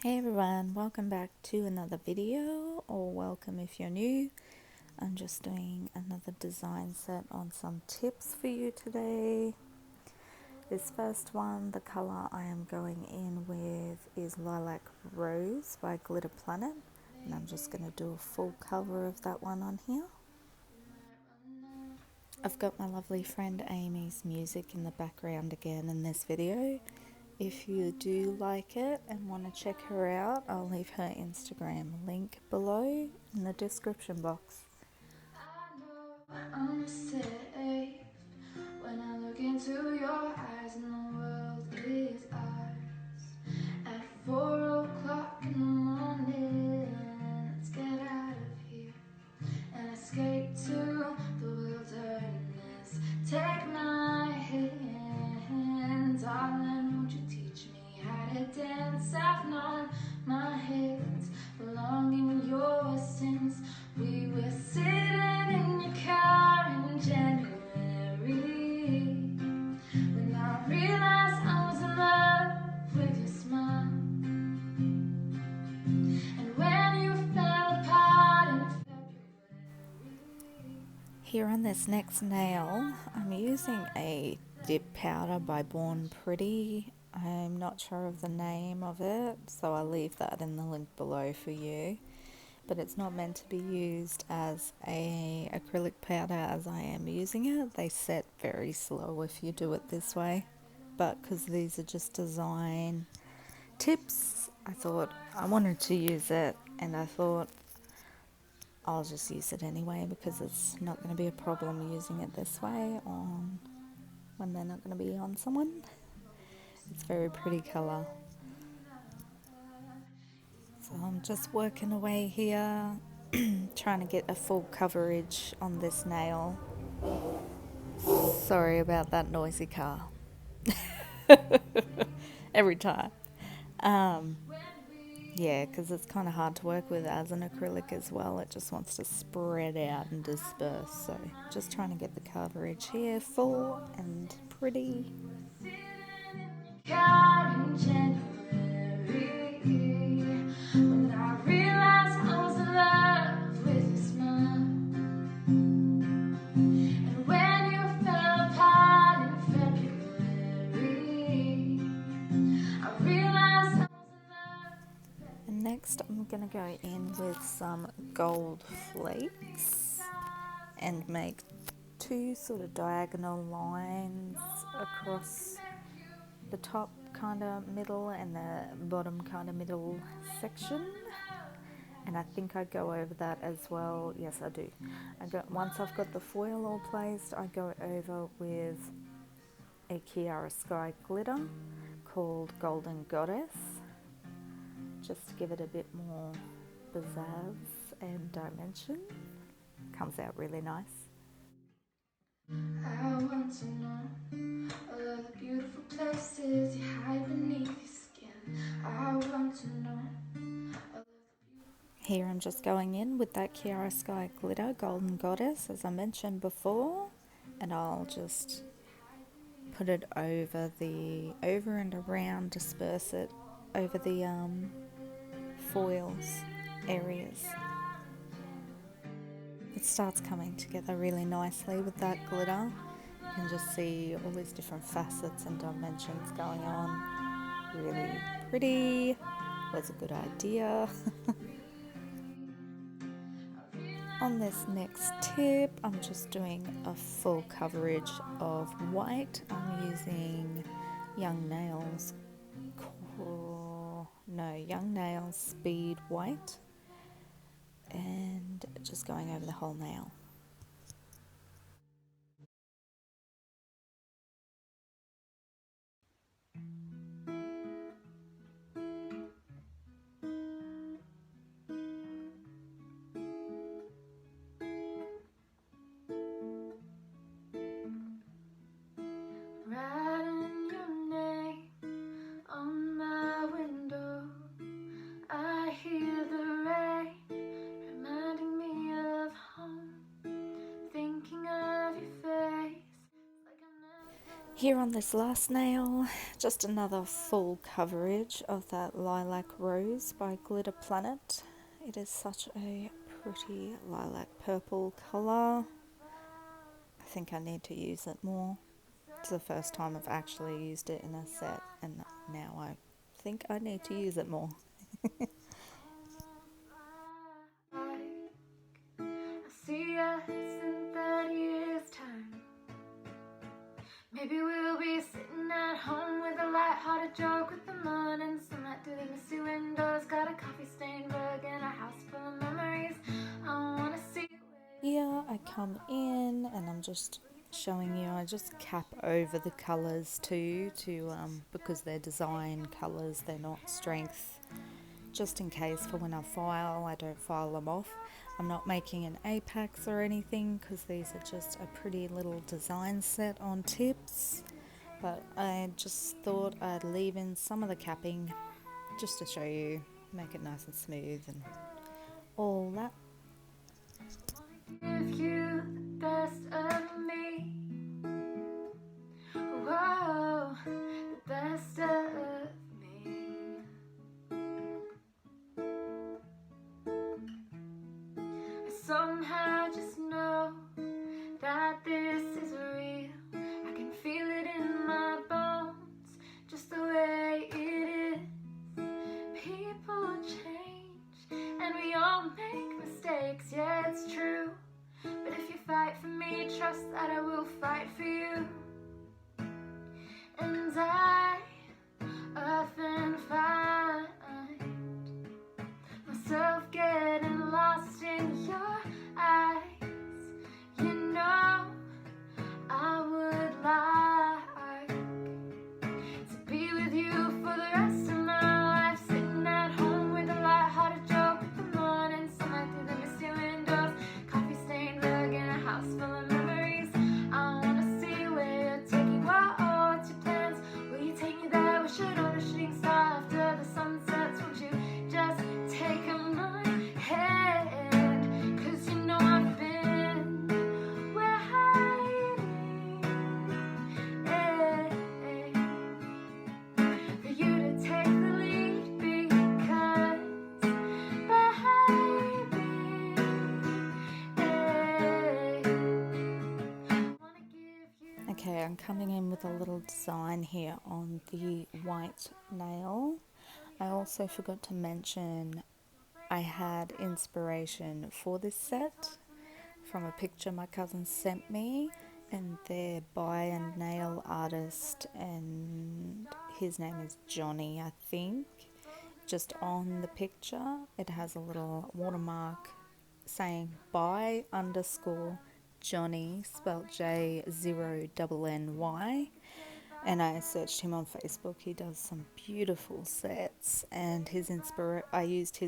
Hey everyone, welcome back to another video, or welcome if you're new. I'm just doing another design set on some tips for you today. This first one, the color I am going in with is Lilac Rose by Glitter Planet, and I'm just going to do a full cover of that one on here. I've got my lovely friend Amy's music in the background again in this video. If you do like it and want to check her out, I'll leave her Instagram link below in the description box. I'm safe when I look into your eyes and the world is ours. At 4 o'clock in the morning, let's get out of here and escape to the wilderness. Take my hand, darling, won't you teach me how to dance? I've known my hands belong in yours since we were sitting in your car in January, when I realized I was in love with your smile. And when you fell apart in February. Here on this next nail, I'm using a dip powder by Born Pretty. I'm not sure of the name of it, so I'll leave that in the link below for you. But it's not meant to be used as a acrylic powder as I am using it. They set very slow if you do it this way. But because these are just design tips, I thought I wanted to use it, and I thought I'll just use it anyway because it's not going to be a problem using it this way on when they're not going to be on someone. It's a very pretty colour. So I'm just working away here, trying to get a full coverage on this nail. Sorry about that noisy car. Every time. Yeah, because it's kind of hard to work with as an acrylic as well. It just wants to spread out and disperse. So just trying to get the coverage here full and pretty. When I realized I was in love with your smile, and when you fell apart in February, I realized I was in love. And next I'm going to go in with some gold flakes and make two sort of diagonal lines across the top kind of middle and the bottom kind of middle section. And I think I go over that as well. Yes, I do. Once I've got the foil all placed, I go over with a Kiara Sky glitter called Golden Goddess, just to give it a bit more pizzazz and dimension. Comes out really nice. I want to know all of the beautiful places you hide beneath your skin. I want to know. Here I'm just going in with that Kiara Sky glitter, Golden Goddess, as I mentioned before, and I'll just put it over and around, disperse it over the foils areas. It starts coming together really nicely with that glitter. You can just see all these different facets and dimensions going on. Really pretty. Was a good idea. On this next tip, I'm just doing a full coverage of white. I'm using Young Nails Speed White, and just going over the whole nail. Writing your name on my window, I hear the rain reminding me of home. Here on this last nail, just another full coverage of that Lilac Rose by Glitter Planet. It is such a pretty lilac purple colour. I think I need to use it more. It's the first time I've actually used it in a set, and now I think I need to use it more. See us in 30 years' time. Maybe we'll be sitting at home with a light-hearted joke with the morning sunlight through the misty windows. Got a coffee-stained rug and a house full of memories. I wanna see. Here I come in and I'm just showing you, I just cap over the colours too, because they're design colours, they're not strength, just in case for when I file, I don't file them off. I'm not making an apex or anything because these are just a pretty little design set on tips, but I just thought I'd leave in some of the capping just to show you, make it nice and smooth and all that. Give you the best of me. Whoa, the best of me. I somehow just know that this is real. I can feel it in my bones, just the way it is. People change, and we all make mistakes, yeah, it's true. But if you fight for me, trust that I will fight for you. And I often find myself getting lost in your eyes. You know, I would like to be with you for the rest of my life, sitting at home with a light-hearted joke with the morning sunlight through the misty windows, coffee-stained rug and a house full of memories. I wanna see where you're taking. Whoa, what's your plans? Will you take me there? We should on a shooting star after the sun sets. Won't you just take my hand? 'Cause you know I've been waiting, for you to take the lead, because baby, Okay, I'm coming in with a little design here on the white nail. I also forgot to mention I had inspiration for this set from a picture my cousin sent me, and they're by a nail artist and his name is Johnny, I think. Just on the picture it has a little watermark saying by _ Johnny, spelled J0NNY, and I searched him on Facebook. He does some beautiful sets, and I used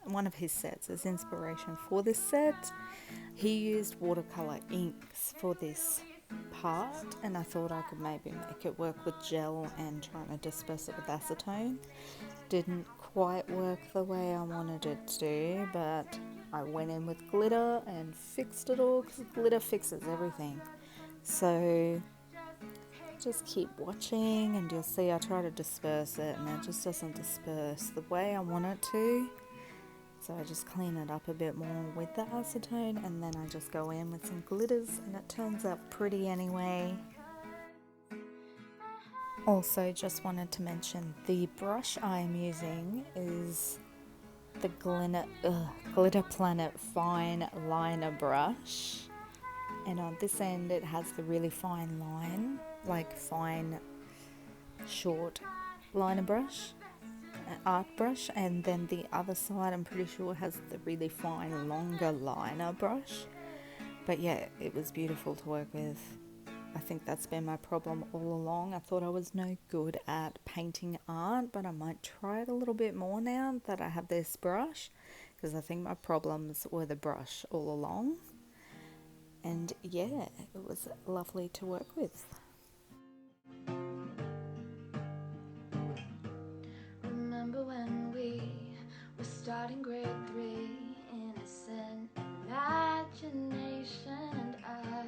one of his sets as inspiration for this set. He used watercolor inks for this part, and I thought I could maybe make it work with gel and trying to disperse it with acetone. Didn't quite work the way I wanted it to, but I went in with glitter and fixed it all, because glitter fixes everything. So just keep watching and you'll see I try to disperse it and it just doesn't disperse the way I want it to. So I just clean it up a bit more with the acetone, and then I just go in with some glitters and it turns out pretty anyway. Also just wanted to mention the brush I'm using is the Glitter Planet Fine Liner Brush, and on this end it has the really fine line, like fine short liner brush, art brush, and then the other side I'm pretty sure has the really fine longer liner brush. But yeah, it was beautiful to work with. I think that's been my problem all along. I thought I was no good at painting art, but I might try it a little bit more now that I have this brush, because I think my problems were the brush all along. And yeah, it was lovely to work with. remember when we were starting grade 3, innocent imagination, and I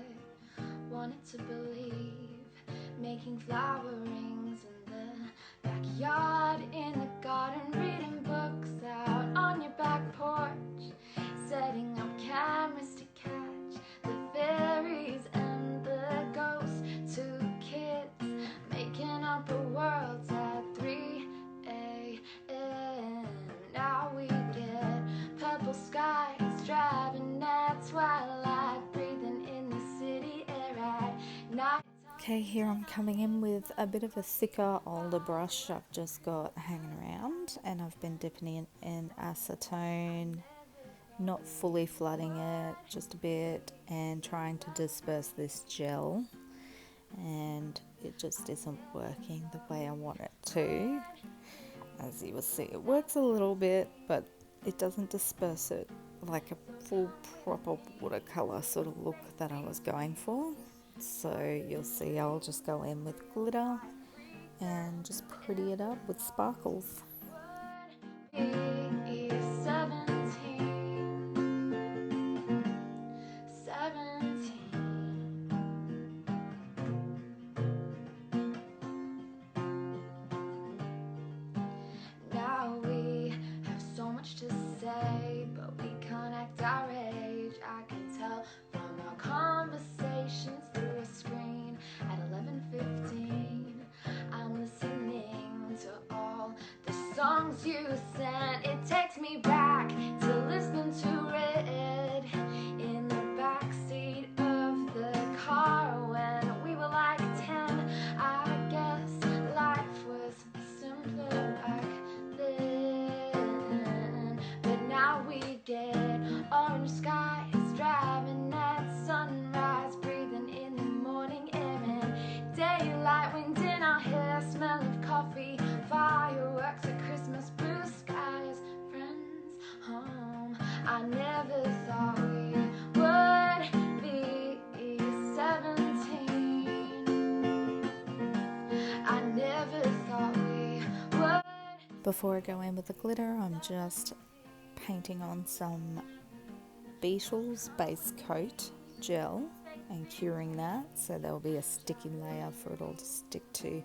wanted to believe Okay, here I'm coming in with a bit of a thicker, older brush I've just got hanging around, and I've been dipping in acetone, not fully flooding it, just a bit, and trying to disperse this gel, and it just isn't working the way I want it to. As you will see, it works a little bit, but it doesn't disperse it like a full proper watercolor sort of look that I was going for. So you'll see I'll just go in with glitter and just pretty it up with sparkles. Now we have so much to say, but we can't act our age. I can tell from our conversations through a screen at 11:15. I'm listening to all the songs you sent. It takes me back to listening to Red in the backseat of the car when we were like 10. I guess life was simpler back then, but now we get orange skies, driving at sunrise, breathing in the morning air and daylight, wind in our hair, smell of coffee, fireworks at Christmas, blue skies, friends home. I never thought we would be 17. I never thought we would. Before I go in with the glitter, I'm just painting on some Beetles base coat gel and curing that, so there'll be a sticky layer for it all to stick to.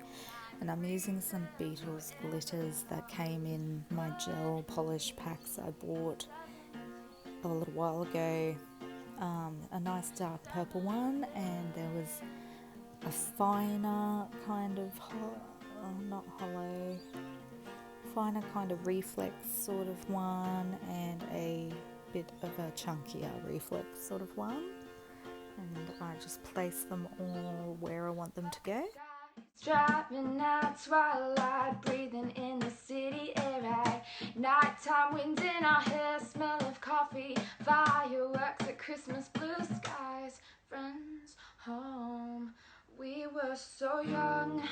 And I'm using some Beetles glitters that came in my gel polish packs I bought a little while ago. A nice dark purple one, and there was a finer kind of not hollow, finer kind of reflex sort of one, and a bit of a chunkier reflex sort of one, and I just place them all where I want them to go. Driving at twilight, breathing in the city air at nighttime, wind in our hair, smell of coffee, fireworks at Christmas, blue skies, friends home. We were so young,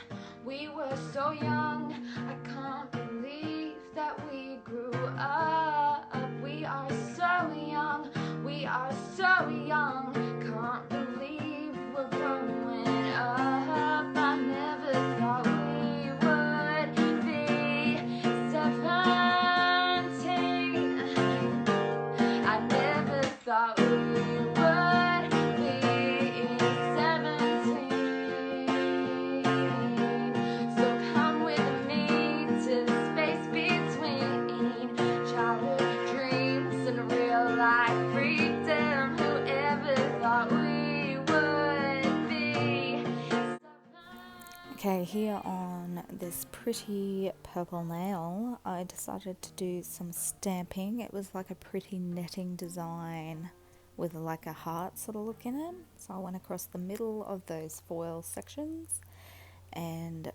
we were so young. I can't believe that we grew up. We are so young, we are so young. Can't believe we're growing up. I never thought we would be 17. I never thought we would be 17. So come with me to the space between childhood dreams and real life freedom. Whoever thought we would be. Okay, here on this pretty purple nail, I decided to do some stamping. It was like a pretty netting design with like a heart sort of look in it. So I went across the middle of those foil sections, and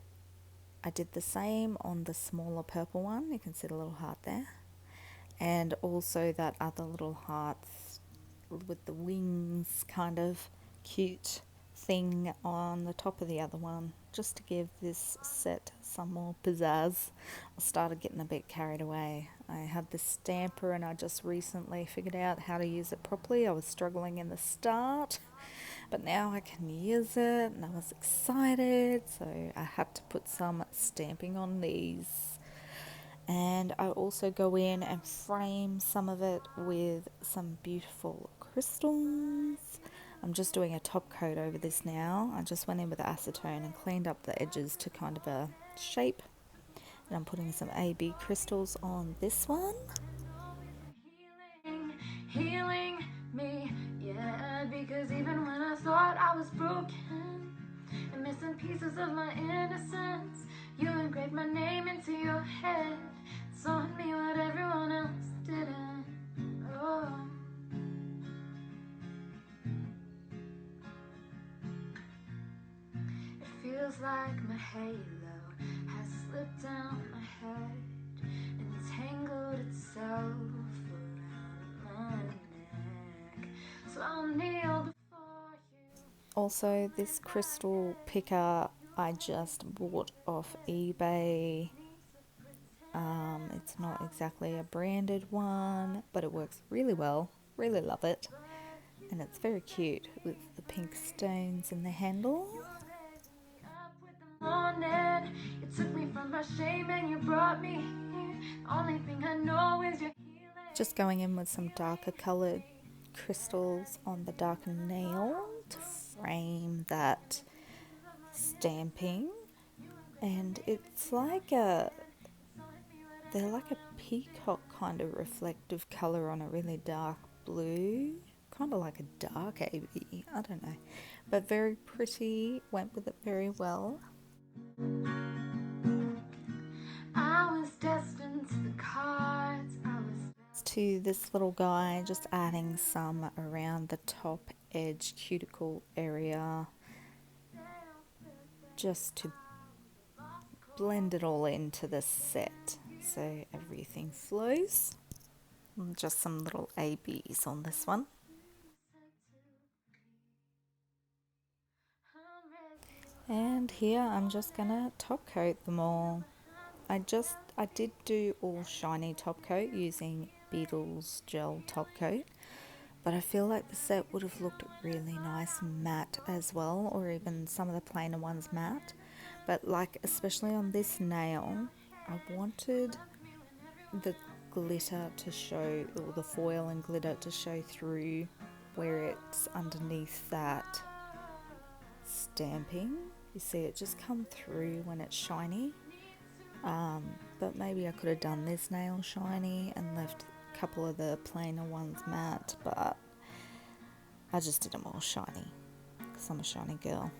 I did the same on the smaller purple one. You can see the little heart there, and also that other little heart with the wings kind of cute thing on the top of the other one, just to give this set some more pizzazz. I started getting a bit carried away. I had this stamper and I just recently figured out how to use it properly. I was struggling in the start, but now I can use it and I was excited, so I had to put some stamping on these. And I also go in and frame some of it with some beautiful crystals. I'm just doing a top coat over this now. I just went in with acetone and cleaned up the edges to kind of a shape. And I'm putting some AB crystals on this one. Healing me, yeah, because even when I thought I was broken and missing pieces of my innocence, you engraved my name into your head, taught me what everyone else didn't. Oh. feels like my halo has slipped down my head and tangled itself around my neck. So I'll kneel before you. Also, this crystal picker I just bought off eBay. It's not exactly a branded one, but it works really well. Really love it. And it's very cute with the pink stones in the handle. You took me from my shame and you brought me here. Only thing I know is your healing. Just going in with some darker coloured crystals on the darker nail to frame that stamping. And it's like they're like a peacock kind of reflective colour on a really dark blue, kind of like a dark AB, I don't know, but very pretty, went with it very well. I was destined to the cards. To this little guy, just adding some around the top edge cuticle area just to blend it all into the set so everything flows. And just some little ABs on this one. And here I'm just gonna top coat them all. I did do all shiny top coat using Beetles gel top coat, but I feel like the set would have looked really nice matte as well, or even some of the plainer ones matte. But like especially on this nail, I wanted the glitter to show, or the foil and glitter to show through where it's underneath that stamping. You see it just come through when it's shiny. But maybe I could have done this nail shiny and left a couple of the plainer ones matte, but I just did them all shiny because I'm a shiny girl.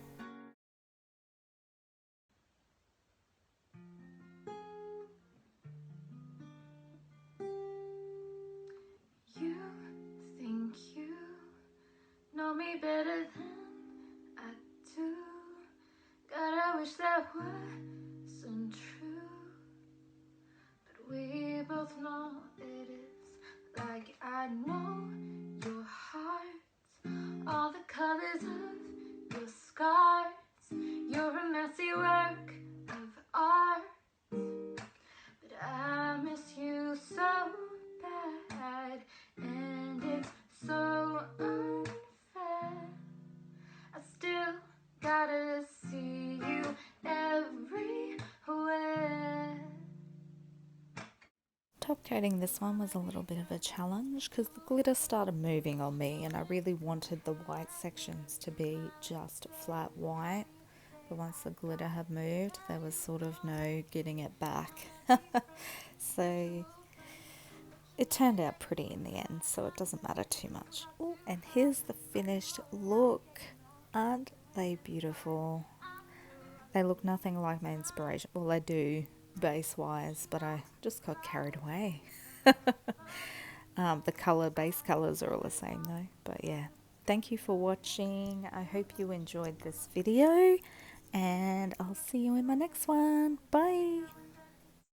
You think you know me better than I do. God, I wish that wasn't true. But we both know it is. Like I know your heart, all the colors of your scars. You're a messy work of art. But I miss you so bad, and it's so unfair. I still gotta see you everywhere. Top coating this one was a little bit of a challenge because the glitter started moving on me and I really wanted the white sections to be just flat white. But once the glitter had moved, there was sort of no getting it back. So it turned out pretty in the end, so it doesn't matter too much. Ooh, and here's the finished look. Aren't they beautiful? They look nothing like my inspiration. Well, they do base-wise, but I just got carried away. The base colours are all the same though. But yeah, thank you for watching. I hope you enjoyed this video, and I'll see you in my next one. Bye!